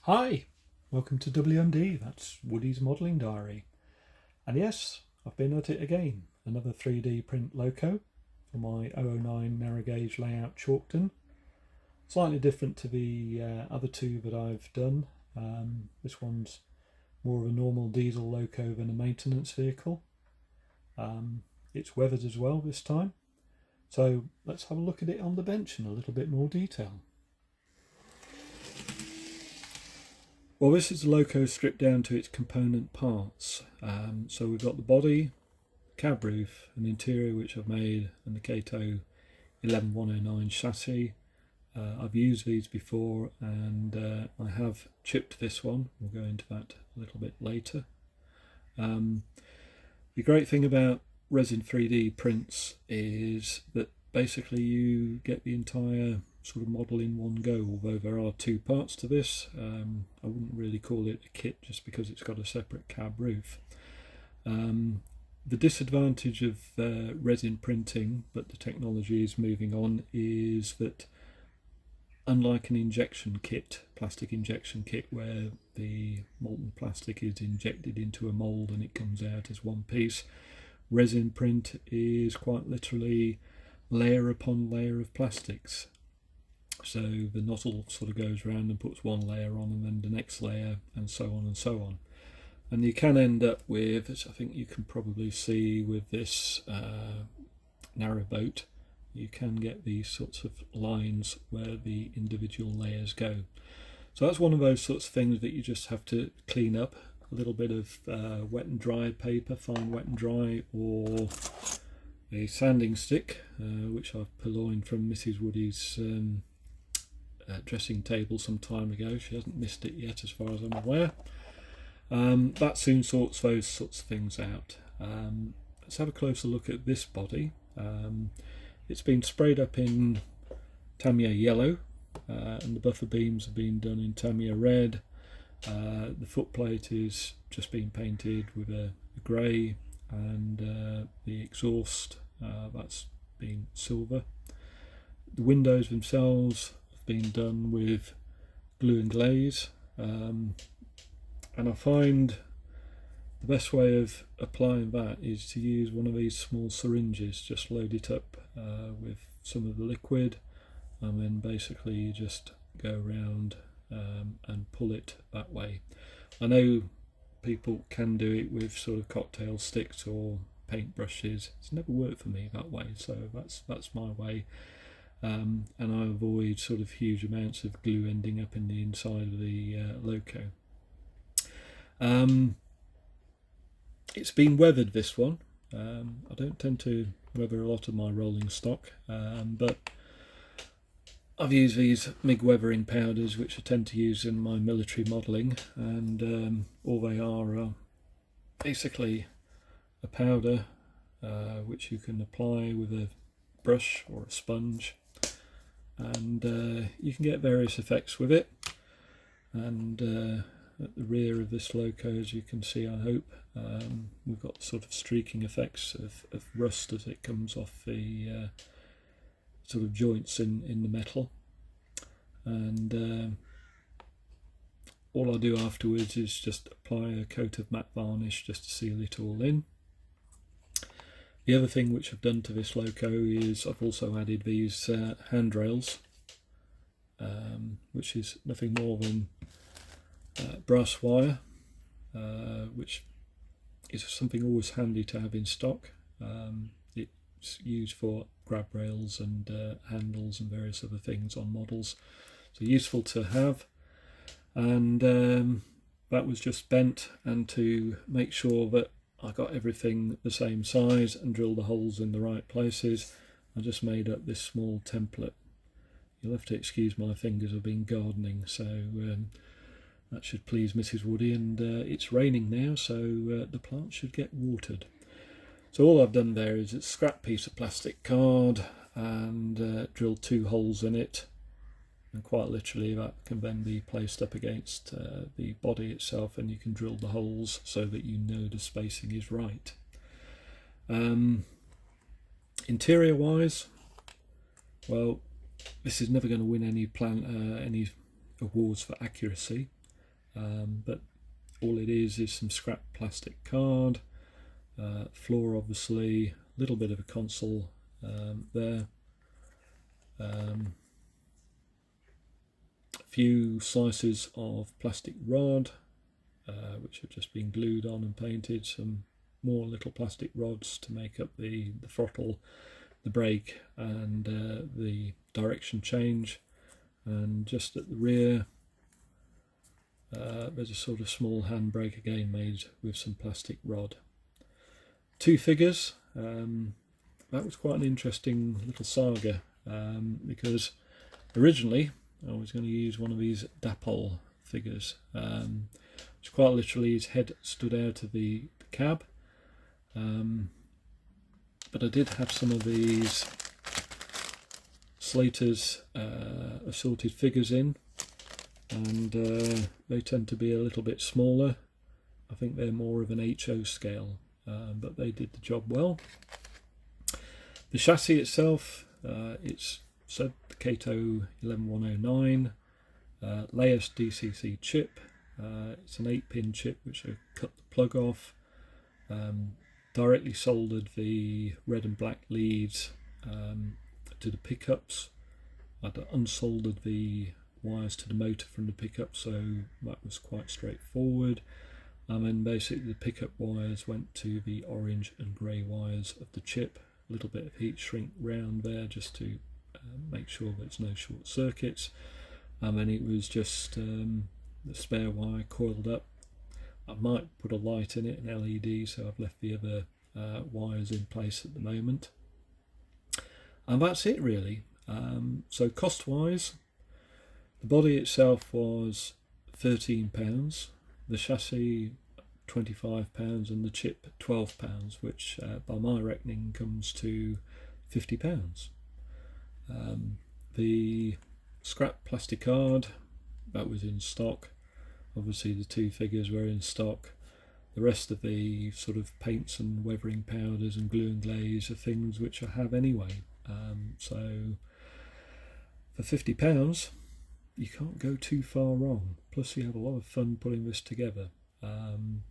Hi, welcome to WMD, that's Woody's Modelling Diary. And yes, I've been at it again, another 3D print Loco for my 009 narrow gauge layout Chalkdon. Slightly different to the other two that I've done. This one's more of a normal diesel Loco than a maintenance vehicle. It's weathered as well this time. So let's have a look at it on the bench in a little bit more detail. Well, this is the Loco stripped down to its component parts. So we've got the body, cab roof, an interior which I've made, and the Kato 11109 chassis. I've used these before, and I have chipped this one. We'll go into that a little bit later. The great thing about Resin 3D prints is that basically you get the entire sort of model in one go, although there are two parts to this. I wouldn't really call it a kit just because it's got a separate cab roof. The disadvantage of resin printing, but the technology is moving on, is that unlike an injection kit, plastic injection kit, where the molten plastic is injected into a mould and it comes out as one piece, resin print is quite literally layer upon layer of plastics. So the nozzle sort of goes around and puts one layer on and then the next layer, and so on and so on. And you can end up with, as I think you can probably see with this narrow boat, you can get these sorts of lines where the individual layers go. So that's one of those sorts of things that you just have to clean up. A little bit of wet and dry paper, fine wet and dry, or a sanding stick, which I've purloined from Mrs. Woody's dressing table some time ago. She hasn't missed it yet as far as I'm aware. That soon sorts those sorts of things out. Let's have a closer look at this body. It's been sprayed up in Tamiya yellow, and the buffer beams have been done in Tamiya red. The footplate is just been painted with a grey, and the exhaust, that's been silver. The windows themselves have been done with glue and glaze, and I find the best way of applying that is to use one of these small syringes. Just load it up with some of the liquid, and then basically you just go around and pull it that way. I know people can do it with sort of cocktail sticks or paint brushes. It's never worked for me that way, so that's my way. And I avoid sort of huge amounts of glue ending up in the inside of the Loco. It's been weathered, this one. I don't tend to weather a lot of my rolling stock, but I've used these MIG weathering powders, which I tend to use in my military modelling, and all they are basically a powder which you can apply with a brush or a sponge, and you can get various effects with it. And at the rear of this Loco, as you can see, I hope, we've got sort of streaking effects of rust as it comes off the sort of joints in the metal. And all I do afterwards is just apply a coat of matte varnish just to seal it all in. The other thing which I've done to this Loco is I've also added these handrails, which is nothing more than brass wire, which is something always handy to have in stock. It's used for grab rails and handles and various other things on models, so useful to have. And that was just bent, and to make sure that I got everything the same size and drilled the holes in the right places, I just made up this small template. You'll have to excuse my fingers, I've been gardening, so that should please Mrs. Woody. And it's raining now, so the plant should get watered. So all I've done there is a scrap piece of plastic card and drilled 2 holes in it, and quite literally that can then be placed up against the body itself, and you can drill the holes so that you know the spacing is right. Interior wise, well, this is never going to win any awards for accuracy. but all it is some scrap plastic card, floor obviously, a little bit of a console there, a few slices of plastic rod which have just been glued on and painted, some more little plastic rods to make up the throttle, the brake and the direction change, and just at the rear there's a sort of small handbrake again made with some plastic rod. Two figures. That was quite an interesting little saga because originally I was going to use one of these dapple figures, which quite literally his head stood out of the cab, but I did have some of these Slater's assorted figures in, and they tend to be a little bit smaller. I think they're more of an HO scale, but they did the job well. The chassis itself, it's said the Kato 11109 Laos DCC chip. It's an 8-pin chip which I cut the plug off, directly soldered the red and black leads to the pickups. I'd unsoldered the wires to the motor from the pickup, so that was quite straightforward. And then basically the pickup wires went to the orange and grey wires of the chip. A little bit of heat shrink round there just to make sure there's no short circuits. And then it was just the spare wire coiled up. I might put a light in it, an LED, so I've left the other wires in place at the moment. And that's it really. So cost wise, the body itself was £13, the chassis £25 and the chip £12, which by my reckoning comes to £50. The scrap plastic card, that was in stock. Obviously the two figures were in stock. The rest of the sort of paints and weathering powders and glue and glaze are things which I have anyway. So for £50 you can't go too far wrong. Plus you have a lot of fun putting this together. And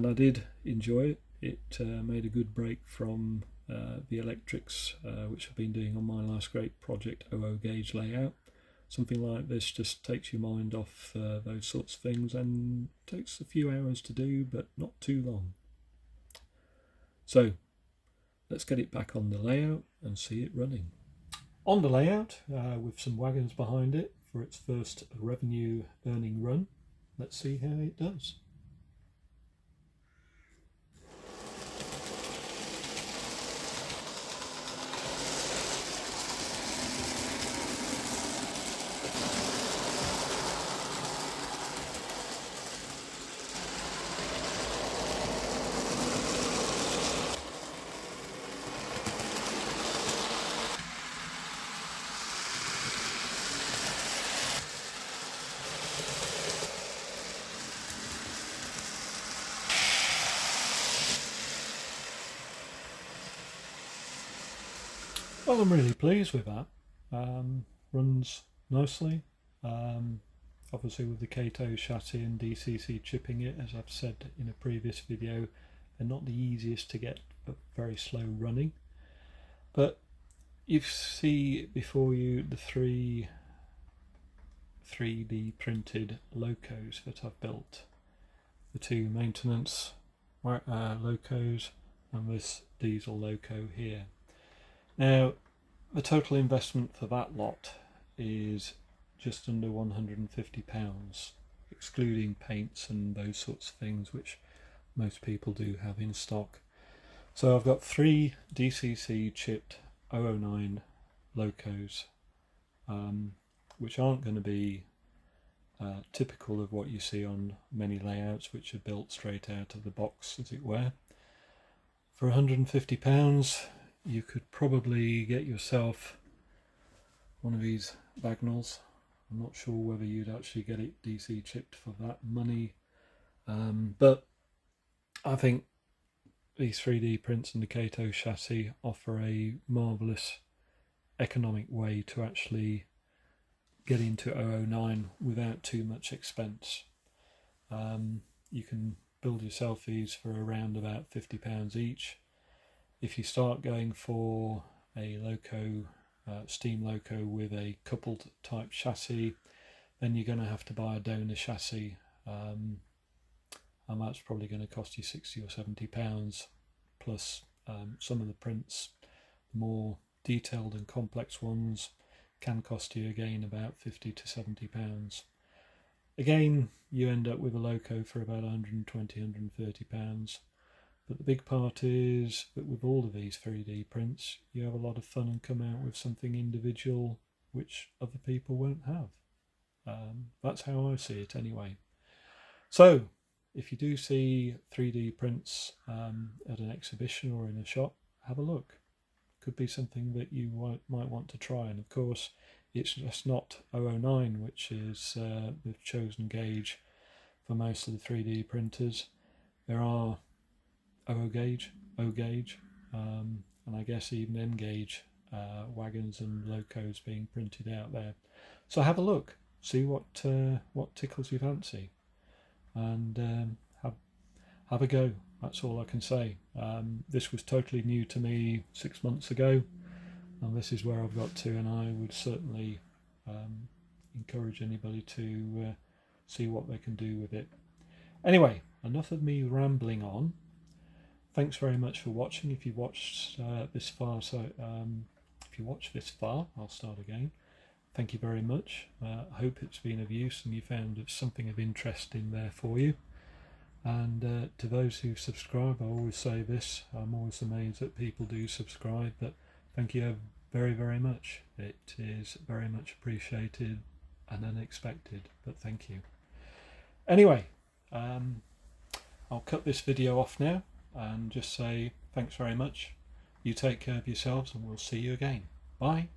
I did enjoy it. It made a good break from the electrics which I've been doing on my last great project, 00 gauge layout. Something like this just takes your mind off those sorts of things and takes a few hours to do, but not too long. So let's get it back on the layout and see it running. On the layout with some wagons behind it for its first revenue earning run. Let's see how it does. Well, I'm really pleased with that. Runs nicely. Obviously with the Kato chassis and DCC chipping it, as I've said in a previous video, they're not the easiest to get, but very slow running. But you see before you the three 3D printed locos that I've built. The two maintenance locos and this diesel loco here. Now, the total investment for that lot is just under £150, excluding paints and those sorts of things which most people do have in stock. So I've got 3 DCC chipped 009 locos, which aren't going to be typical of what you see on many layouts, which are built straight out of the box, as it were. For £150, you could probably get yourself one of these Bagnalls. I'm not sure whether you'd actually get it DC chipped for that money, but I think these 3D prints and the Kato chassis offer a marvellous economic way to actually get into 009 without too much expense. You can build yourself these for around about £50 each. If you start going for a Loco, steam Loco with a coupled type chassis, then you're going to have to buy a donor chassis, and that's probably going to cost you £60 or £70, plus some of the prints, the more detailed and complex ones, can cost you again about £50 to £70. Again, you end up with a Loco for about £120, £130. But the big part is that with all of these 3D prints, you have a lot of fun and come out with something individual which other people won't have. That's how I see it anyway. So, if you do see 3D prints at an exhibition or in a shop, have a look. Could be something that you might want to try. And of course, it's just not 009, which is the chosen gauge for most of the 3D printers. There are O gauge, and I guess even M gauge wagons and locos being printed out there. So have a look, see what tickles your fancy, and have a go. That's all I can say. This was totally new to me 6 months ago, and this is where I've got to, and I would certainly encourage anybody to see what they can do with it. Anyway, enough of me rambling on. Thanks very much for watching. If you watched this far, if you watched this far, I'll start again. Thank you very much. I hope it's been of use and you found something of interest in there for you. And to those who subscribe, I always say this, I'm always amazed that people do subscribe, but thank you very, very much. It is very much appreciated and unexpected, but thank you. Anyway, I'll cut this video off now and just say thanks very much. You take care of yourselves and we'll see you again. Bye.